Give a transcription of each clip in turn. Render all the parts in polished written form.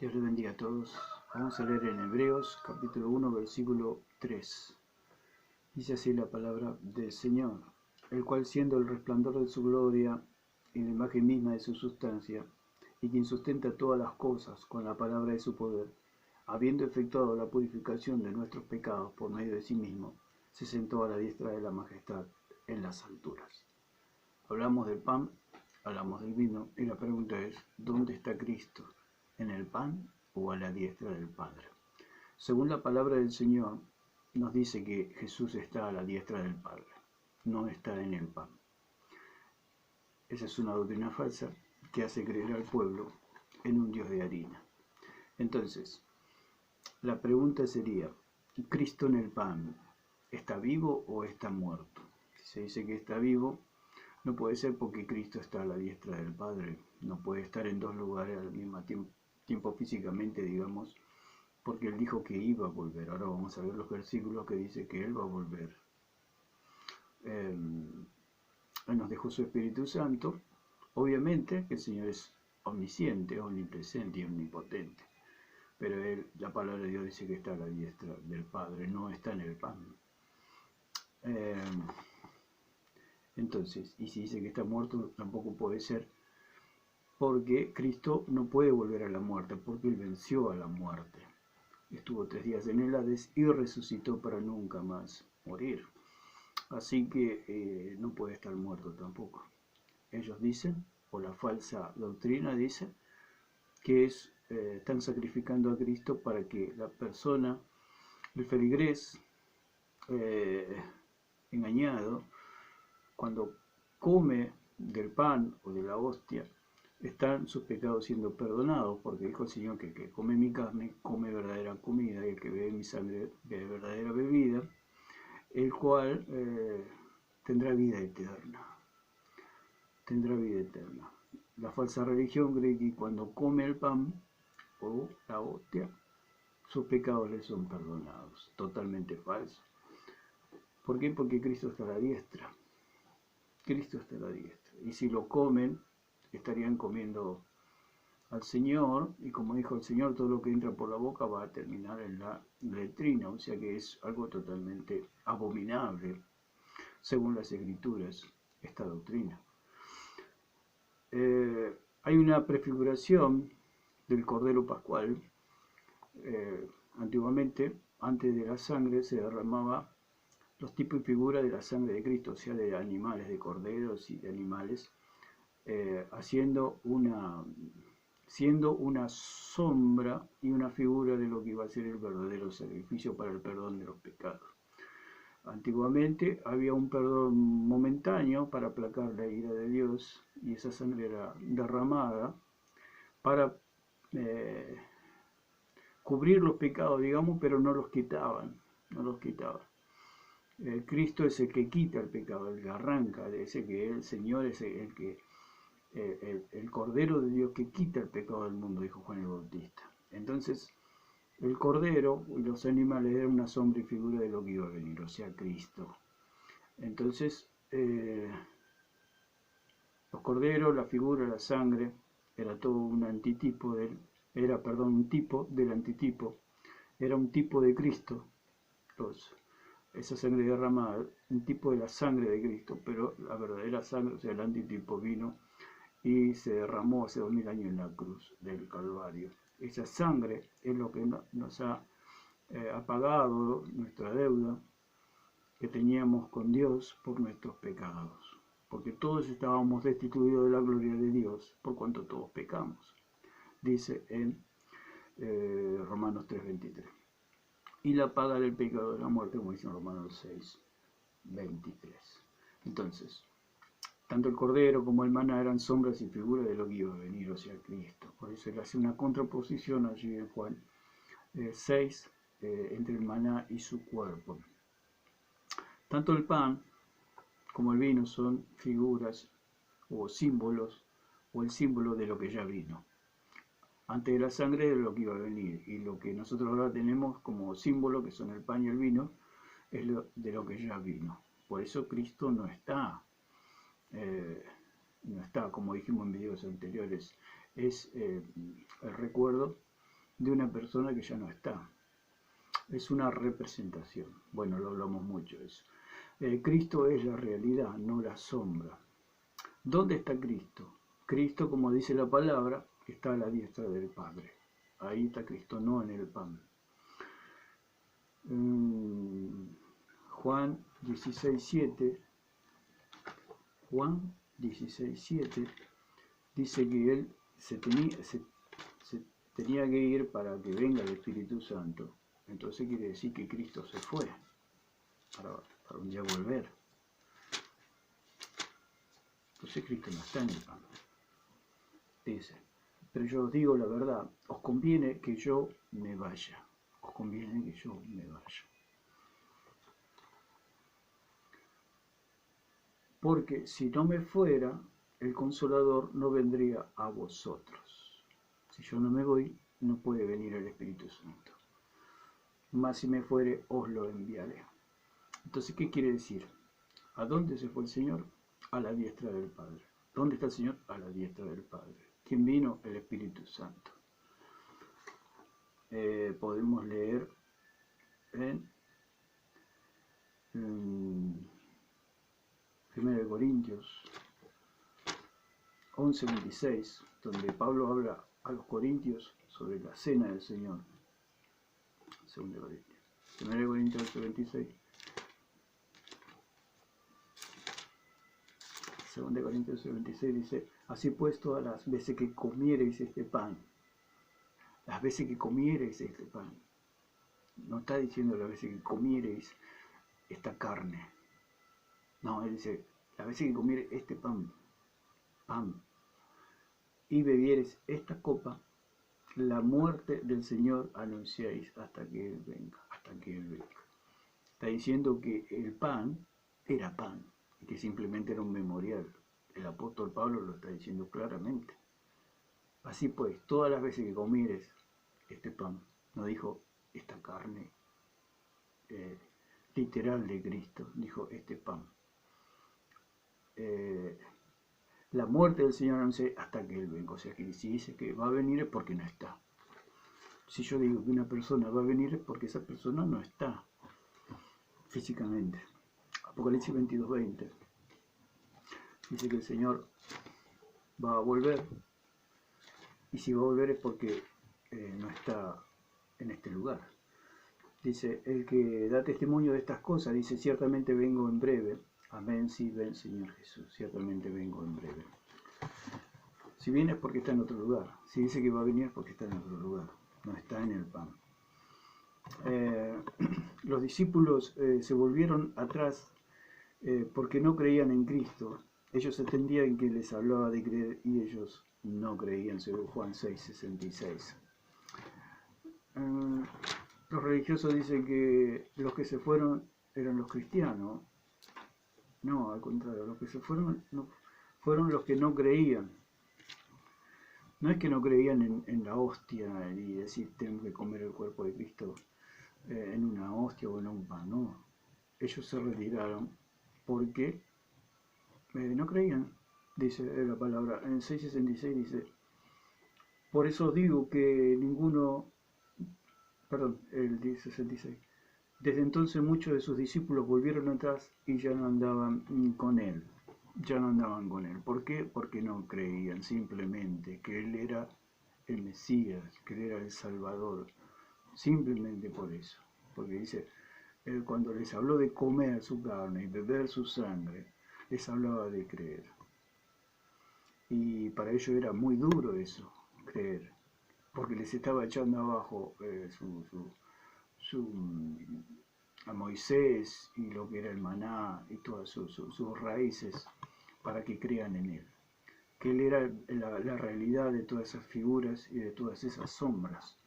Dios les bendiga a todos. Vamos a leer en Hebreos capítulo 1 versículo 3. Dice así la palabra del Señor, el cual siendo el resplandor de su gloria y la imagen misma de su sustancia, y quien sustenta todas las cosas con la palabra de su poder, habiendo efectuado la purificación de nuestros pecados por medio de sí mismo, se sentó a la diestra de la majestad en las alturas. Hablamos del pan, hablamos del vino, y la pregunta es, ¿dónde está Cristo? ¿En el pan o a la diestra del Padre? Según la palabra del Señor, nos dice que Jesús está a la diestra del Padre, no está en el pan. Esa es una doctrina falsa que hace creer al pueblo en un Dios de harina. Entonces, la pregunta sería, ¿Cristo en el pan está vivo o está muerto? Si se dice que está vivo, no puede ser porque Cristo está a la diestra del Padre, no puede estar en dos lugares al mismo tiempo físicamente, digamos, porque Él dijo que iba a volver. Ahora vamos a ver los versículos que dice que Él va a volver. Él nos dejó su Espíritu Santo. Obviamente que el Señor es omnisciente, omnipresente y omnipotente, pero la palabra de Dios dice que está a la diestra del Padre, no está en el pan. Entonces, y si dice que está muerto, tampoco puede ser, porque Cristo no puede volver a la muerte, porque Él venció a la muerte. Estuvo 3 días en el Hades y resucitó para nunca más morir. Así que no puede estar muerto tampoco. Ellos dicen, o la falsa doctrina dice, que están sacrificando a Cristo para que la persona, el feligrés engañado, cuando come del pan o de la hostia, están sus pecados siendo perdonados, porque dijo el Señor que el que come mi carne, come verdadera comida, y el que bebe mi sangre, bebe verdadera bebida, el cual tendrá vida eterna. Tendrá vida eterna. La falsa religión cree que cuando come el pan o la hostia, sus pecados les son perdonados. Totalmente falso. ¿Por qué? Porque Cristo está a la diestra. Cristo está a la diestra. Y si lo comen, estarían comiendo al Señor, y como dijo el Señor, todo lo que entra por la boca va a terminar en la letrina, o sea que es algo totalmente abominable, según las Escrituras, esta doctrina. Hay una prefiguración del Cordero Pascual. Antiguamente, antes de la sangre, se derramaba los tipos y figuras de la sangre de Cristo, o sea, de animales, de corderos y de animales, siendo una sombra y una figura de lo que iba a ser el verdadero sacrificio para el perdón de los pecados. Antiguamente había un perdón momentáneo para aplacar la ira de Dios, y esa sangre era derramada para cubrir los pecados, digamos, pero no los quitaban. Cristo es el que quita el pecado, el que arranca, ese que el Señor es el Cordero de Dios que quita el pecado del mundo, dijo Juan el Bautista. Entonces, el Cordero y los animales eran una sombra y figura de lo que iba a venir, o sea, Cristo. Entonces, los corderos, la figura, la sangre, era todo un antitipo un tipo del antitipo, era un tipo de Cristo, esa sangre derramada, un tipo de la sangre de Cristo, pero la verdadera sangre, o sea, el antitipo vino y se derramó hace 2000 años en la cruz del Calvario. Esa sangre es lo que nos ha pagado nuestra deuda que teníamos con Dios por nuestros pecados, porque todos estábamos destituidos de la gloria de Dios por cuanto todos pecamos, dice en Romanos 3:23. Y la paga del pecado de la muerte, como dice en Romanos 6:23. Entonces, tanto el Cordero como el maná eran sombras y figuras de lo que iba a venir, o sea, Cristo. Por eso él hace una contraposición allí en Juan 6, entre el maná y su cuerpo. Tanto el pan como el vino son figuras o símbolos, o el símbolo de lo que ya vino. Antes de la sangre de lo que iba a venir, y lo que nosotros ahora tenemos como símbolo, que son el pan y el vino, es de lo que ya vino. Por eso Cristo no está, como dijimos en videos anteriores, es el recuerdo de una persona que ya no está. Es una representación. Bueno, lo hablamos mucho de eso. Cristo es la realidad, no la sombra. ¿Dónde está Cristo? Cristo, como dice la palabra, está a la diestra del Padre. Ahí está Cristo, no en el pan. Juan 16:7 dice que él se tenía que ir para que venga el Espíritu Santo. Entonces quiere decir que Cristo se fue para un día volver. Entonces Cristo no está en el pan. Dice, pero yo os digo la verdad, os conviene que yo me vaya. Os conviene que yo me vaya. Porque si no me fuera, el Consolador no vendría a vosotros. Si yo no me voy, no puede venir el Espíritu Santo. Mas si me fuere, os lo enviaré. Entonces, ¿qué quiere decir? ¿A dónde se fue el Señor? A la diestra del Padre. ¿Dónde está el Señor? A la diestra del Padre. ¿Quién vino? El Espíritu Santo. Podemos leer en 1 Corintios 11:26, donde Pablo habla a los corintios sobre la cena del Señor. 1 Corintios 11:26. 2 Corintios 11:26 dice, así pues todas las veces que comiereis este pan, las veces que comiereis este pan, no está diciendo las veces que comiereis esta carne, no, él dice, las veces que comiereis este pan, y bebiereis esta copa, la muerte del Señor anunciáis hasta que Él venga, Está diciendo que el pan era pan, y que simplemente era un memorial. El apóstol Pablo lo está diciendo claramente. Así pues, todas las veces que comieres este pan, no dijo esta carne literal de Cristo, dijo este pan. La muerte del Señor anuncia hasta que Él venga. O sea que si dice que va a venir es porque no está. Si yo digo que una persona va a venir es porque esa persona no está físicamente. Apocalipsis 22:20 dice que el Señor va a volver, y si va a volver es porque no está en este lugar. Dice, el que da testimonio de estas cosas, dice, ciertamente vengo en breve. Amén, sí, ven Señor Jesús, ciertamente vengo en breve. Si viene es porque está en otro lugar. Si dice que va a venir es porque está en otro lugar, no está en el pan. Los discípulos se volvieron atrás porque no creían en Cristo. Ellos entendían que les hablaba de creer y ellos no creían, según Juan 6:66. Los religiosos dicen que los que se fueron eran los cristianos. No, al contrario, los que se fueron fueron los que no creían. No es que no creían en la hostia y decir tenemos que comer el cuerpo de Cristo en una hostia o en un pan, no. Ellos se retiraron porque no creían, dice la palabra. En 6:66 dice, por eso digo que ninguno, perdón, el 10:66, desde entonces muchos de sus discípulos volvieron atrás y ya no andaban con él. ¿Por qué? Porque no creían simplemente que Él era el Mesías, que Él era el Salvador. Simplemente por eso. Porque dice, Él cuando les habló de comer su carne y beber su sangre, les hablaba de creer. Y para ellos era muy duro eso, creer. Porque les estaba echando abajo a Moisés y lo que era el maná y todas sus raíces para que crean en Él. Que Él era la realidad de todas esas figuras y de todas esas sombras.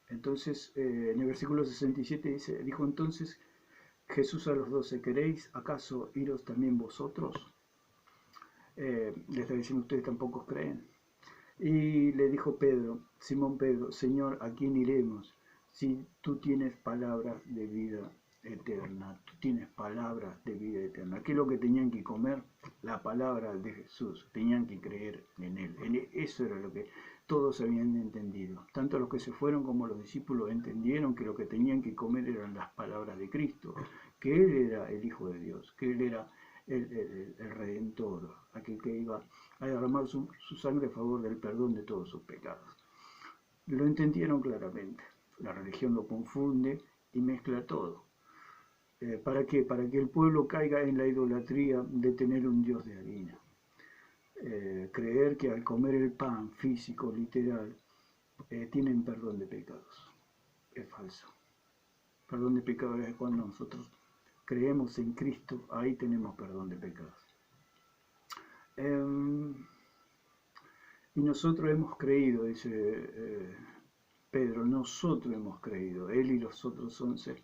Entonces, en el versículo 67 dice, dijo entonces Jesús a los 12, ¿queréis acaso iros también vosotros? Le está diciendo, ustedes tampoco creen. Y le dijo Simón Pedro, Señor, ¿a quién iremos? Si tú tienes palabras de vida eterna, tú tienes palabras de vida eterna. ¿Qué es lo que tenían que comer? La palabra de Jesús, tenían que creer en Él. Eso era lo que todos habían entendido. Tanto los que se fueron como los discípulos entendieron que lo que tenían que comer eran las palabras de Cristo, que Él era el Hijo de Dios, que Él era el Redentor, aquel que iba a derramar su sangre a favor del perdón de todos sus pecados. Lo entendieron claramente. La religión lo confunde y mezcla todo. ¿Para qué? Para que el pueblo caiga en la idolatría de tener un Dios de harina. Creer que al comer el pan físico, literal, tienen perdón de pecados. Es falso. Perdón de pecados es cuando nosotros creemos en Cristo, ahí tenemos perdón de pecados. Y nosotros hemos creído, dice Pedro, nosotros hemos creído, él y los otros 11,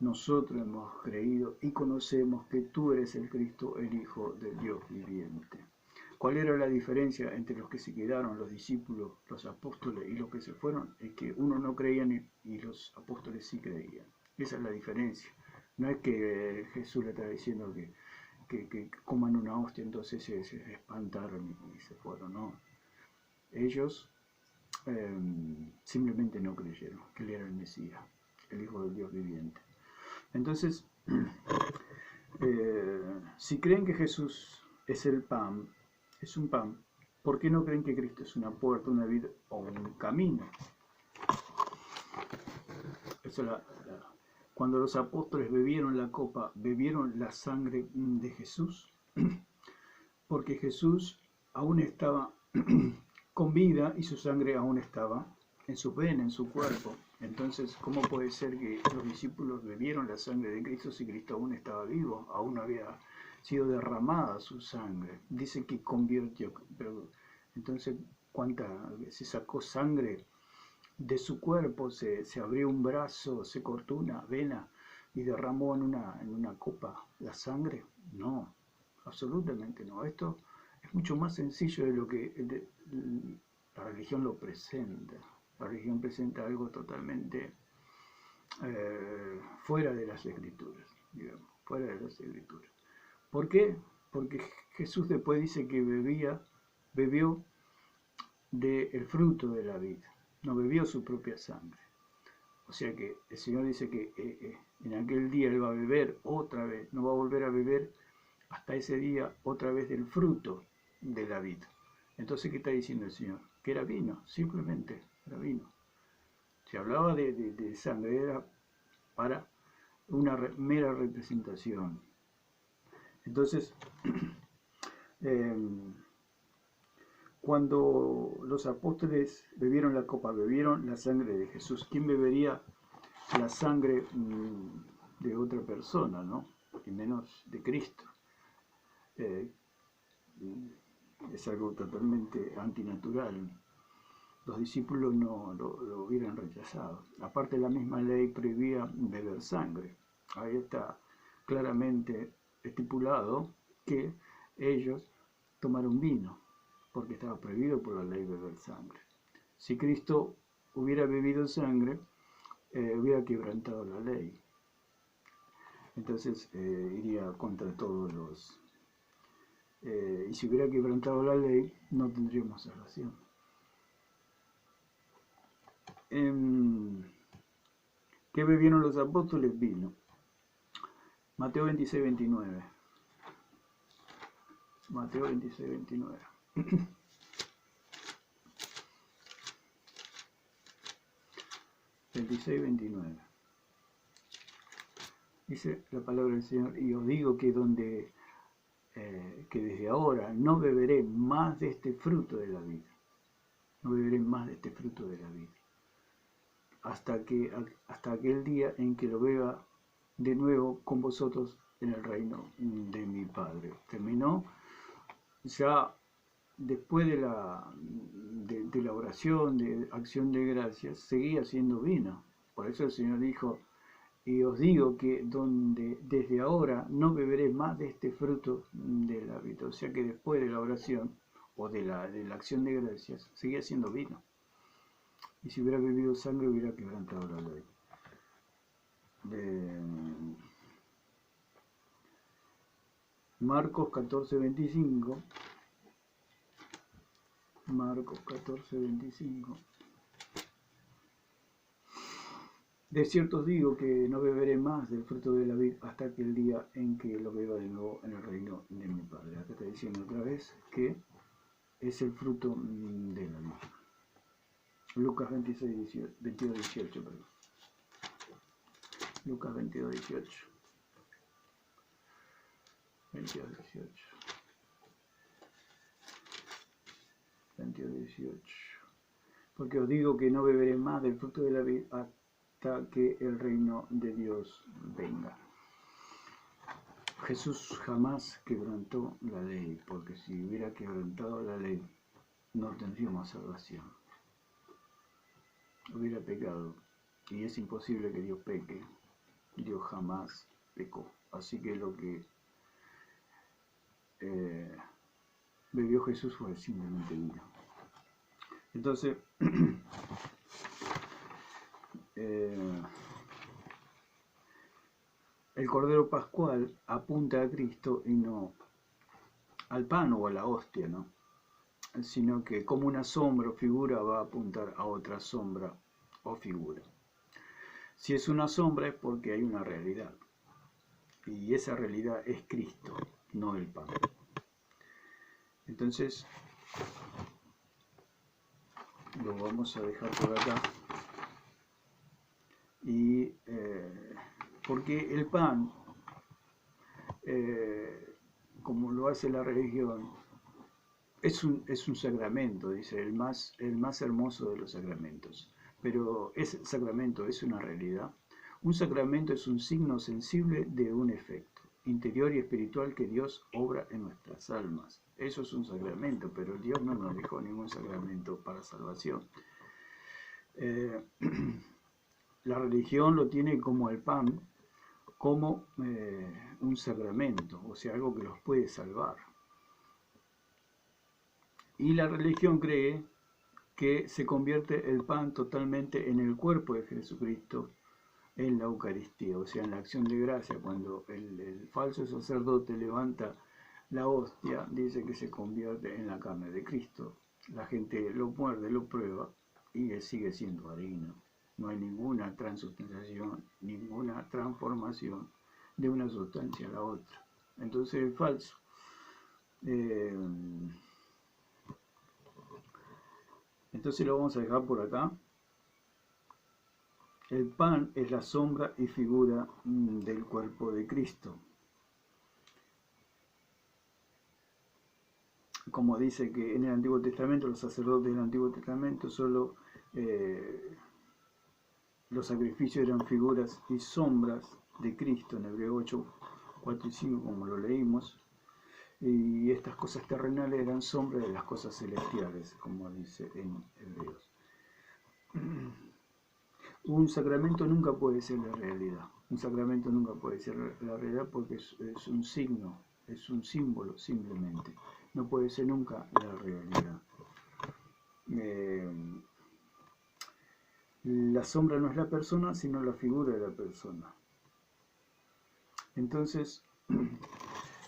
nosotros hemos creído y conocemos que tú eres el Cristo, el Hijo del Dios viviente. ¿Cuál era la diferencia entre los que se quedaron, los discípulos, los apóstoles y los que se fueron? Es que uno no creían y los apóstoles sí creían. Esa es la diferencia. No es que Jesús le está diciendo que coman una hostia, entonces se espantaron y se fueron, no. Ellos simplemente no creyeron que él era el Mesías, el Hijo del Dios viviente. Entonces, si creen que Jesús es el pan, es un pan, ¿por qué no creen que Cristo es una puerta, una vida o un camino? Eso cuando los apóstoles bebieron la copa, bebieron la sangre de Jesús, porque Jesús aún estaba con vida y su sangre aún estaba en sus venas, en su cuerpo. Entonces, ¿cómo puede ser que los discípulos bebieron la sangre de Cristo si Cristo aún estaba vivo? Aún no había sido derramada su sangre. Dice que convirtió, pero entonces, se sacó sangre de su cuerpo, se abrió un brazo, se cortó una vena y derramó en una copa la sangre? No, absolutamente no. Esto es mucho más sencillo de lo que la religión lo presenta. La religión presenta algo totalmente fuera de las escrituras, digamos, fuera de las escrituras. ¿Por qué? Porque Jesús después dice que bebió del fruto de la vida, no bebió su propia sangre. O sea que el Señor dice que en aquel día Él va a beber otra vez, no va a volver a beber hasta ese día otra vez del fruto de la vida. Entonces, ¿qué está diciendo el Señor? Que era vino, simplemente era vino. Se hablaba de sangre, era para una mera representación. Entonces, cuando los apóstoles bebieron la copa, bebieron la sangre de Jesús, ¿quién bebería la sangre de otra persona, no? Y menos de Cristo. Es algo totalmente antinatural. Los discípulos no lo hubieran rechazado. Aparte, la misma ley prohibía beber sangre. Ahí está claramente estipulado que ellos tomaron vino, porque estaba prohibido por la ley beber sangre. Si Cristo hubiera bebido sangre, hubiera quebrantado la ley. Entonces iría contra todos los... y si hubiera quebrantado la ley, no tendríamos salvación. ¿Qué bebieron los apóstoles? Vino. Mateo 26, 29. Mateo 26, 29. Dice la palabra del Señor: y os digo que que desde ahora no beberé más de este fruto de la vida. No beberé más de este fruto de la vida. Hasta aquel día en que lo beba de nuevo con vosotros en el reino de mi Padre. Terminó ya después de la oración, de acción de gracias, seguía siendo vino. Por eso el Señor dijo: y os digo que desde ahora no beberé más de este fruto de la vida. O sea que después de la oración o de la acción de gracias, seguía siendo vino. Y si hubiera bebido sangre, hubiera quebrantado la ley. Marcos 14, 25. Marcos 14:25. De cierto os digo que no beberé más del fruto de la vid hasta que el día en que lo beba de nuevo en el reino de mi Padre. Acá está diciendo otra vez que es el fruto de la vid. Lucas 22:18, perdón. Lucas 22:18. 22:18. Porque os digo que no beberé más del fruto de la vid hasta que el reino de Dios venga. Jesús jamás quebrantó la ley, porque si hubiera quebrantado la ley, no tendríamos salvación. Hubiera pecado. Y es imposible que Dios peque. Dios jamás pecó. Así que lo que bebió Jesús fue simplemente vino. Entonces, el Cordero Pascual apunta a Cristo y no al pan o a la hostia, ¿no? Sino que como una sombra o figura va a apuntar a otra sombra o figura. Si es una sombra es porque hay una realidad. Y esa realidad es Cristo, no el pan. Entonces, lo vamos a dejar por acá. Y porque el pan, como lo hace la religión, es un sacramento, dice, el más hermoso de los sacramentos. Pero ese sacramento es una realidad. Un sacramento es un signo sensible de un efecto interior y espiritual que Dios obra en nuestras almas. Eso es un sacramento, pero Dios no nos dejó ningún sacramento para salvación. La religión lo tiene como el pan, como un sacramento, o sea, algo que los puede salvar. Y la religión cree que se convierte el pan totalmente en el cuerpo de Jesucristo en la Eucaristía, o sea, en la acción de gracia. Cuando el falso sacerdote levanta la hostia, dice que se convierte en la carne de Cristo. La gente lo muerde, lo prueba y sigue siendo harina. No hay ninguna transubstanciación, ninguna transformación de una sustancia a la otra. Entonces el falso entonces lo vamos a dejar por acá. El pan es la sombra y figura del cuerpo de Cristo. Como dice que en el Antiguo Testamento, los sacerdotes del Antiguo Testamento solo los sacrificios eran figuras y sombras de Cristo, en Hebreo 8, 4 y 5, como lo leímos. Y estas cosas terrenales eran sombras de las cosas celestiales, como dice en Hebreos. Un sacramento nunca puede ser la realidad. Un sacramento nunca puede ser la realidad porque es un signo, es un símbolo simplemente. No puede ser nunca la realidad. La sombra no es la persona, sino la figura de la persona. Entonces,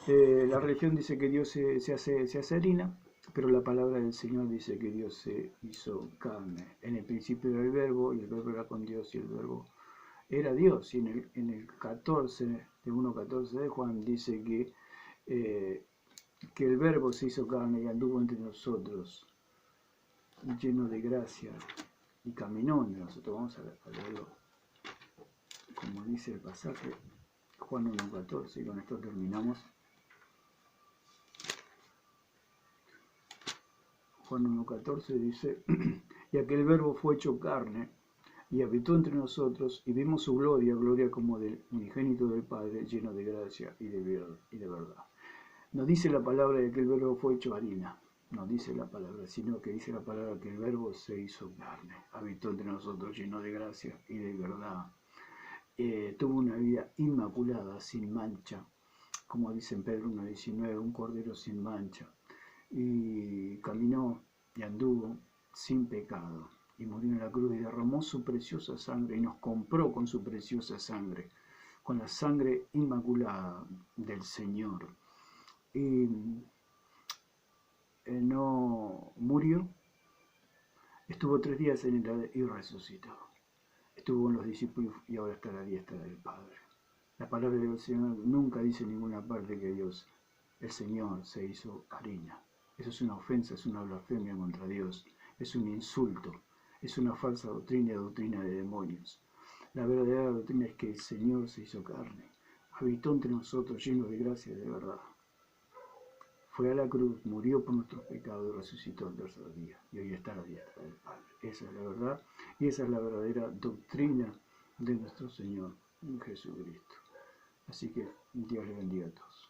la religión dice que Dios se hace harina, pero la palabra del Señor dice que Dios se hizo carne. En el principio era el verbo, y el verbo era con Dios, y el verbo era Dios. Y en el 14, de 1:14 de Juan, dice que el verbo se hizo carne y anduvo entre nosotros, lleno de gracia, y caminó entre nosotros. Vamos a leerlo como dice el pasaje, Juan 1:14, y con esto terminamos. Juan 1:14 dice, y aquel verbo fue hecho carne, y habitó entre nosotros, y vimos su gloria, gloria como del unigénito del Padre, lleno de gracia y de verdad. No dice la palabra de que el verbo fue hecho harina, no dice la palabra, sino que dice la palabra que el verbo se hizo carne, habitó entre nosotros, lleno de gracia y de verdad. Tuvo una vida inmaculada, sin mancha, como dice en Pedro 1:19, un cordero sin mancha, y caminó y anduvo sin pecado, y murió en la cruz y derramó su preciosa sangre, y nos compró con su preciosa sangre, con la sangre inmaculada del Señor. Y no murió Estuvo 3 días en el Hades y resucitó. Estuvo con los discípulos y ahora está a la diestra del Padre. La palabra del Señor nunca dice en ninguna parte que Dios, el Señor, se hizo harina. Eso es una ofensa, es una blasfemia contra Dios, es un insulto, es una falsa doctrina de demonios. La verdadera doctrina es que el Señor se hizo carne, habitó entre nosotros lleno de gracia y de verdad. Fue a la cruz, murió por nuestros pecados y resucitó el tercer día. Y hoy está a la diestra del Padre. Esa es la verdad y esa es la verdadera doctrina de nuestro Señor Jesucristo. Así que Dios les bendiga a todos.